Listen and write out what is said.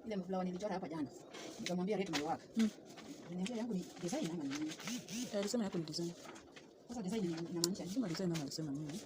Ile flower nilichora hapa jana. Nikamwambia leta my work. Niambia yangu ni design ama nini? Alisema yako ni design. Sasa design inamaanisha nini? Design ama alisema nini?